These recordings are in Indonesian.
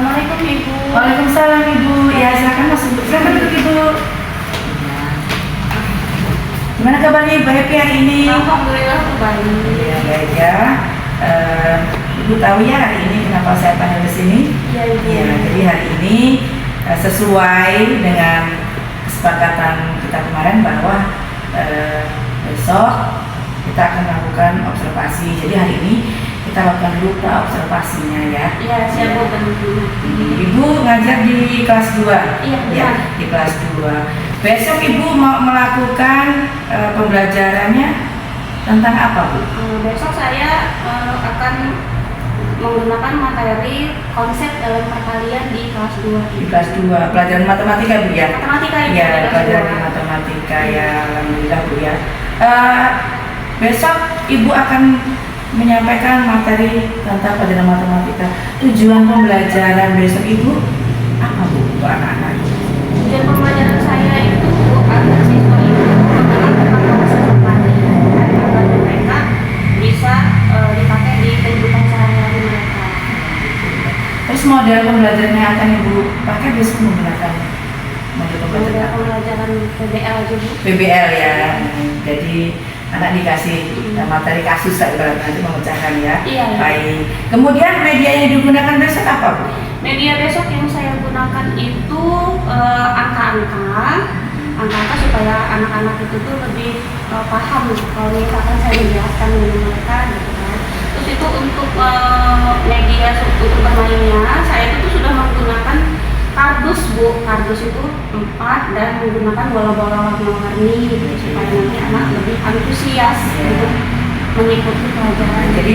Assalamualaikum Ibu. Waalaikumsalam Ibu. Ya silakan masuk. Silakan duduk Ibu. Gimana kabarnya Ibu Happy hari ini? Alhamdulillah baik. Ya baik ya. Ibu tahu ya hari ini kenapa saya panggil ke sini? Iya Ibu. Ya, jadi hari ini sesuai dengan kesepakatan kita kemarin bahwa besok kita akan melakukan observasi. Jadi hari ini kita lakukan dulu observasinya ya. Iya, siap Bu. Ibu ngajar di kelas 2. Iya, benar. Ya, di kelas 2. Besok Ibu mau melakukan pembelajarannya tentang apa, Bu? Besok saya akan menggunakan materi konsep dalam perkalian di kelas 2. Di kelas 2, pelajaran matematika Bu ya? Matematika Ibu. Iya, kelas pelajaran 2. matematika ya, alhamdulillah Bu ya. Besok Ibu akan menyampaikan materi tentang pelajaran matematika. Tujuan pembelajaran besok Ibu apa Bu untuk anak-anak? Tujuan pembelajaran saya itu agar siswa itu mengenal tentang konsep matematika agar mereka bisa dipakai di kehidupan sehari-hari mereka. Terus model pembelajaran yang akan Ibu pakai besok menggunakan model pembelajaran Pembelajaran PBL aja Bu. PBL ya. Jadi anak dikasih materi kasus nanti memecahkan ya. Iya. Baik. Kemudian media yang digunakan besok apa Bu? Media besok yang saya gunakan itu angka-angka supaya anak-anak itu tuh lebih paham kalau misalkan saya menjelaskan dengan mereka gitu kan. Terus itu untuk media untuk bermainnya saya itu sudah menggunakan kardus Bu. Kardus itu 4 dan menggunakan bola-bola warna-warni gitu, supaya nanti anak lebih antusias untuk mengikuti pelajaran. Jadi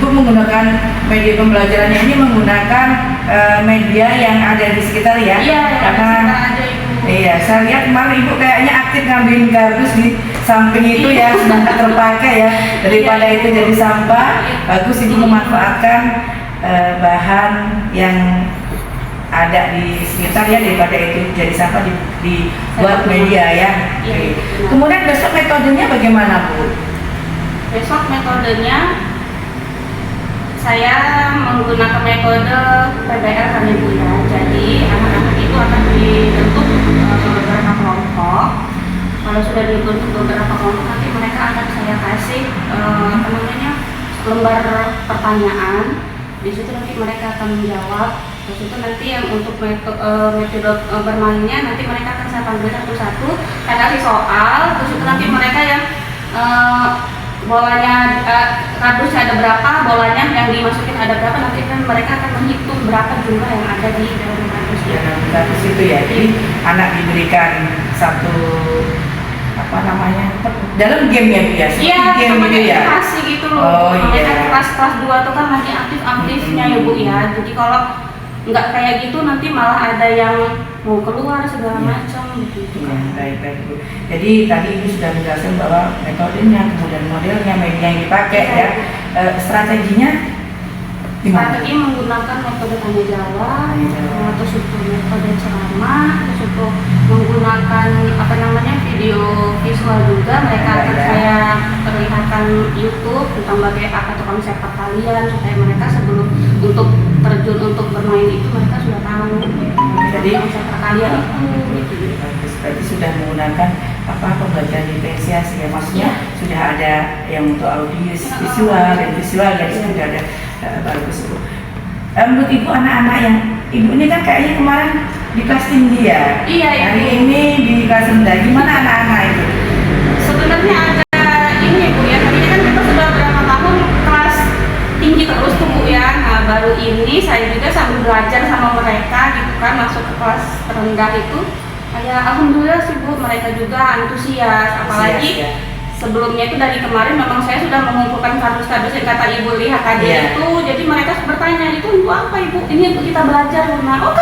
Ibu menggunakan media pembelajarannya ini menggunakan media yang ada di sekitar ya? Iya, Karena ada Ibu. iya, saya lihat kemarin Ibu kayaknya aktif ngambilin kardus di samping itu ya, sudah nggak terpakai ya. Daripada itu jadi sampah, bagus Ibu memanfaatkan bahan yang ada di sekitar ya, daripada itu jadi sampah dibuat media ya. Oke. Kemudian besok metodenya bagaimana Bu? Besok metodenya saya menggunakan metode PBL kan Ibu ya. Jadi anak-anak itu akan dibentuk beberapa kelompok. Kalau sudah dibentuk beberapa kelompok, nanti mereka akan saya kasih lembar pertanyaan. Di situ nanti mereka akan menjawab. Terus itu nanti yang untuk metode bermainnya nanti mereka akan saya panggil satu-satu. Saya kasih soal. Terus itu nanti mereka yang bolanya kardusnya ada berapa, bolanya yang dimasukin ada berapa, nanti kan mereka akan menghitung berapa jumlah yang ada di dalam kardusnya. Kardus itu ya, jadi anak diberikan satu dalam game ya biasa. Iya, game gitu ya. Edukasi gitu loh. Oh iya. Kan kelas 2 tuh kan masih aktif-aktifnya ya Bu ya. Jadi kalau nggak kayak gitu nanti malah ada yang mau keluar segala macam gitu. Ya, baik Bu. Jadi tadi Ibu sudah menjelaskan bahwa metodenya, kemudian modelnya, media yang dipakai ya. Strateginya gimana? Strategi menggunakan metode tanya jawab, terus untuk metode ceramah, terus untuk menggunakan video visual juga. Mereka akan saya perlihatkan YouTube tentang apa itu konsep perkalian supaya mereka sebelum untuk terjun untuk bermain itu mereka sudah tahu. Jadi konsep perkalian itu. Berarti sudah menggunakan pembelajaran diferensiasi ya, maksudnya sudah ada yang untuk audio visual dan visual jadi sudah ada bagus Bu. Menurut Ibu anak-anak yang Ibu ini kan kayaknya kemarin di kelas tinggi ya? Iya. Hari ini di kelas rendah, gimana anak-anak itu? Sebenarnya ada ini Bu ya, tadinya kan kita sudah berapa tahun kelas tinggi terus tuh Bu ya. Nah baru ini saya juga sambil belajar sama mereka gitu kan, masuk ke kelas terendah itu. Ya alhamdulillah sih Bu, mereka juga antusias, apalagi sebelumnya itu dari kemarin memang saya sudah mengumpulkan kardus-kardus yang kata Ibu lihat tadi itu. Jadi mereka bertanya, itu untuk apa Ibu? Ini untuk kita belajar. Nah, oh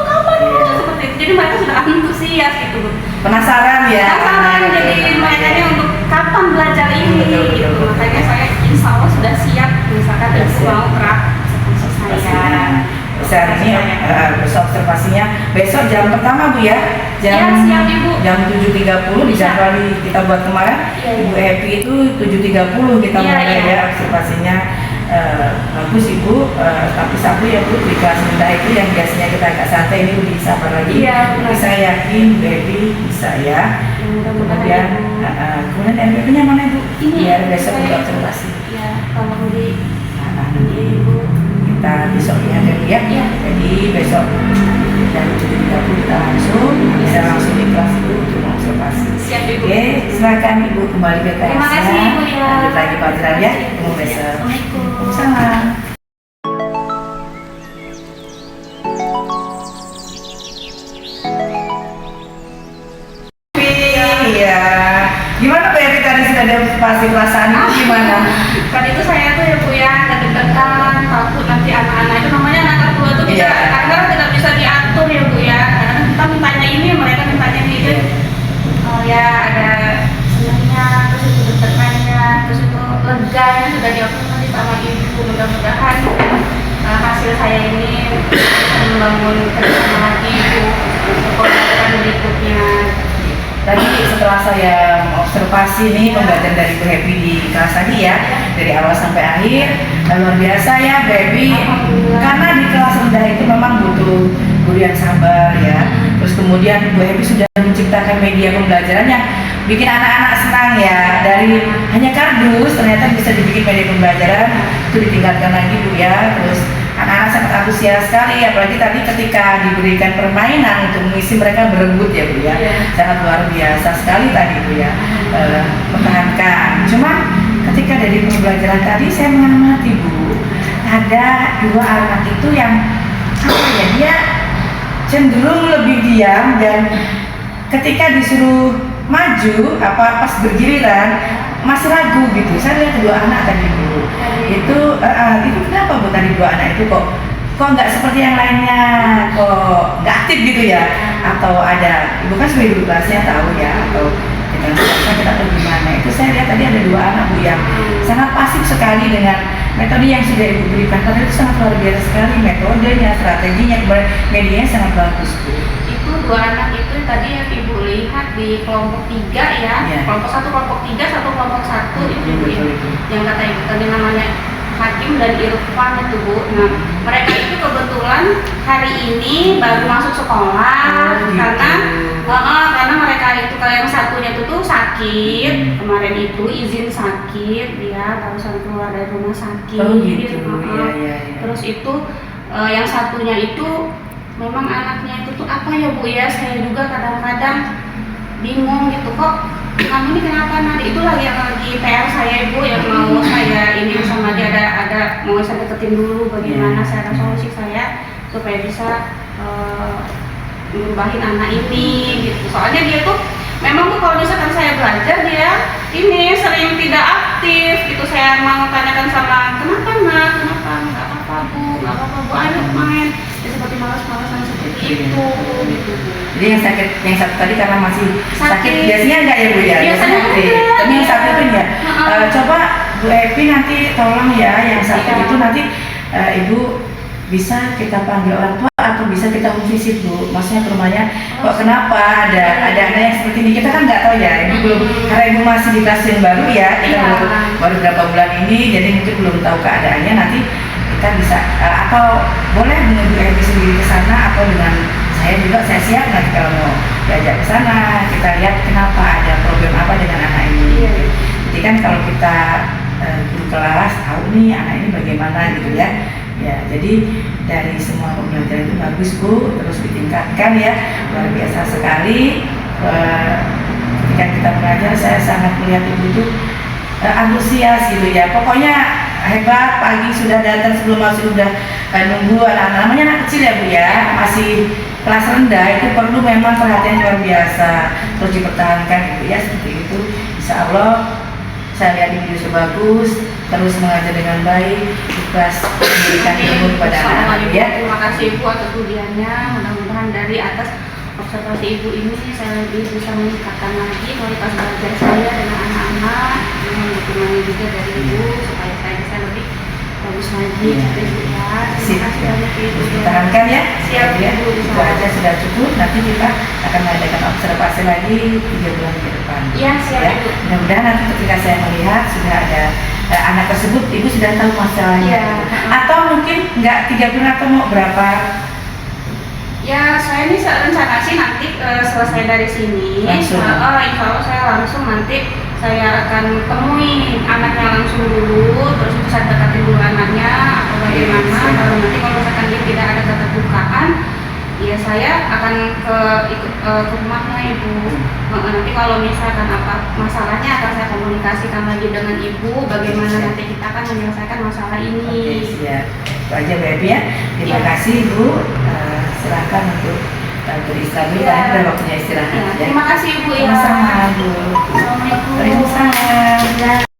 kapan Bu? Seperti itu. Jadi mereka sudah antusias gitu Bu. Penasaran ya? Penasaran, jadi mereka untuk kapan belajar ini gitu. Makanya saya insya Allah sudah siap, misalkan Ibu mau praktek saya. Besar ini besok observasinya besok jam pertama Bu ya, siap Ibu. Jam 7.30 dijadwali kita buat kemarin. Ibu Happy itu 7.30 kita mulai ya observasinya. bagus Ibu, tapi satu ya Bu, di kelas rendah itu yang biasanya kita agak santai, ini lebih sabar lagi. Iya, benar. Tapi saya yakin Baby bisa ya. Kemudian kemudian MPP-nya mana Ibu? Ini, Biar besok saya- kita observasi. Ya, kalau di Nanti Ibu. kita besok ya Baby ya. Iya. Jadi besok jam 7.30 kita bisa langsung di kelas Ibu untuk observasi. Siap Ibu. Oke, silakan Ibu kembali ke kelasnya. Terima kasih Ibu ya. Lanjut lagi pelajaran ya. Ketemu besok. Assalamualaikum. Salam. Iya. Gimana Bu Evi tadi sudah ada observasi perasaan Ibu gimana? Tadi itu saya tuh ya Bu ya, deg-degan, takut nanti anak-anak itu namanya anak kedua tuh kita Iya. kadang-kadang tidak bisa diatur ya Bu ya. Kadang kita mintanya ini, mereka mintanya ini. Oh ya ada senangnya, terus itu deg-degannya, terus itu leganya sudah diatur nanti sama Ibu. Mudah-mudahan hasil saya ini bisa membangun kerjasama lagi Bu untuk pembelajaran berikutnya. Tadi setelah saya observasi nih pembelajaran dari Bu Happy di kelas tadi ya, dari awal sampai akhir, luar biasa ya Baby. Karena di kelas rendah itu memang butuh guru yang sabar ya. Terus kemudian Bu Happy sudah menciptakan media pembelajaran yang bikin anak-anak senang ya. Dari hanya kardus ternyata bisa dibikin media pembelajaran, itu ditingkatkan lagi Bu ya. Terus anak-anak sangat antusias sekali, apalagi tadi ketika diberikan permainan untuk mengisi mereka berebut ya Bu ya. Sangat luar biasa sekali tadi Bu ya, pertahankan. Cuma ketika dari pembelajaran tadi saya mengamati Bu, ada dua anak itu yang apa ya, dia cenderung lebih diam dan ketika disuruh maju pas bergiliran masih ragu gitu. Saya lihat dua anak tadi Bu, itu kenapa Bu tadi dua anak itu kok nggak seperti yang lainnya, kok nggak aktif gitu ya, atau ada Ibu kan sebagai guru kelasnya tahu ya, atau kita tahu gimana. Itu saya lihat tadi ada dua anak Bu yang sangat pasif sekali dengan metode yang sudah Ibu berikan. Tadi itu sangat luar biasa sekali metodenya, strateginya, kemudian medianya sangat bagus Bu. Itu dua anak itu tadi yang Ibu lihat di kelompok 3 ya, Iya. kelompok 1, kelompok 3, satu kelompok 1 itu Bu ya. Yang kata Ibu tadi namanya Hakim dan Irfan itu Bu. Nah, mereka itu kebetulan hari ini baru masuk sekolah Oh, gitu. karena mereka itu kalau yang satunya itu tuh sakit kemarin itu izin sakit, dia barusan keluar dari rumah sakit. Oh gitu, Heeh. iya. Terus itu yang satunya itu memang anaknya itu tuh apa ya Bu ya, saya juga kadang-kadang bingung gitu, kok kamu ini kenapa nanti itulah yang lagi PR saya Ibu, yang mau saya ini sama dia ada mau saya deketin dulu bagaimana saya solusi saya supaya bisa ngubahin anak ini gitu. Soalnya dia tuh memang tuh kalau misalkan saya belajar dia ini sering tidak aktif gitu. Saya mau tanyakan sama kenapa nak, kenapa nggak apa-apa Bu, nggak apa-apa Bu, ayo main. Dia seperti malas-malasan seperti itu gitu. Jadi yang sakit, yang satu tadi karena masih sakit, Sakit. biasanya enggak ya Bu ya? Biasanya sakit. enggak. Tapi yang satu itu ya. Heeh. Coba Bu Evi nanti tolong ya yang satu Iya. itu nanti Ibu bisa kita panggil orang tua atau bisa kita visit Bu. Maksudnya ke rumahnya, kok kenapa ada anak yang seperti ini, kita kan nggak tahu ya. Ibu belum, karena Ibu masih di kelas yang baru ya, kita Iya. baru berapa bulan ini, jadi mungkin belum tahu keadaannya. Nanti kita bisa atau boleh dengan Bu Evi sendiri ke sana atau dengan saya juga, saya siap nanti kalau mau diajak ke sana, kita lihat kenapa, ada problem apa dengan anak ini. Iya. Jadi kan kalau kita guru kelas tahu nih anak ini bagaimana gitu ya. Ya, jadi dari semua pembelajaran itu bagus Bu, terus ditingkatkan ya, luar biasa sekali. Ketika kita belajar saya sangat melihat Ibu itu antusias gitu ya. Pokoknya hebat, pagi sudah datang sebelum masuk sudah nunggu anak-anak, namanya anak kecil ya Bu ya, masih kelas rendah, itu perlu memang perhatian luar biasa, terus dipertahankan gitu ya, seperti itu. Insya Allah saya lihat Ibu sudah bagus, terus mengajar dengan baik, ikhlas memberikan ilmu kepada anak-anak ya. Terima kasih Ibu atas ujiannya. Mudah-mudahan dari atas observasi Ibu ini saya lebih bisa meningkatkan lagi kualitas belajar saya dengan anak-anak. Mohon dukungan juga dari Ibu supaya saya bisa lebih bagus lagi. Iya. Ibu ya. Sip. Terima kasih banyak Ibu. Tahankan ya. Siap ya. Ibu. Itu aja sudah cukup. Nanti kita akan mengadakan observasi lagi 3 bulan ke depan. Iya siap Ya. Ibu. Mudah-mudahan nanti ketika saya melihat sudah ada anak tersebut ibu sudah tahu masalahnya. Iya. Atau mungkin nggak 3 bulan atau mau berapa? Ya, saya ini rencana sih nanti selesai dari sini, Langsung. insya Allah saya langsung nanti saya akan temui anaknya langsung dulu, terus itu saya dekatin dulu anaknya atau bagaimana, baru nanti kalau misalkan dia tidak ada keterbukaan, ya saya akan ikut ke rumahnya ibu. Nanti kalau misalkan apa masalahnya akan saya komunikasikan lagi dengan ibu, bagaimana nanti kita akan menyelesaikan masalah ini. Oke, siap. Itu aja Baby ya. Terima Iya. kasih Ibu. Silakan untuk beristirahat dulu, Iya. karena udah waktunya istirahat Ya, ya. terima kasih ibu ya. Sama-sama Bu. Assalamualaikum. Waalaikumsalam.